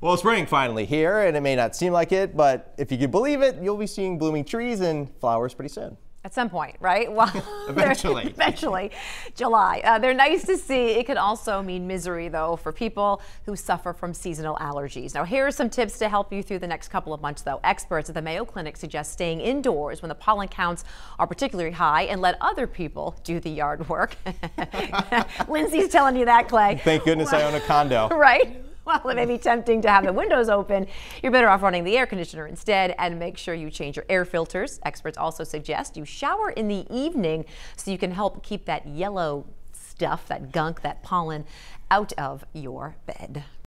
Well, spring finally here, and it may not seem like it, but if you can believe it, you'll be seeing blooming trees and flowers pretty soon. At some point, right? Well, Eventually. Eventually, July. They're nice to see. It can also mean misery, though, for people who suffer from seasonal allergies. Now, here are some tips to help you through the next couple of months, though. Experts at the Mayo Clinic suggest staying indoors when the pollen counts are particularly high and let other people do the yard work. Lindsay's telling you that, Clay. Thank goodness I own a condo. Right? Well, it may be tempting to have the windows open. You're better off running the air conditioner instead, and make sure you change your air filters. Experts also suggest you shower in the evening so you can help keep that yellow stuff, that gunk, that pollen out of your bed.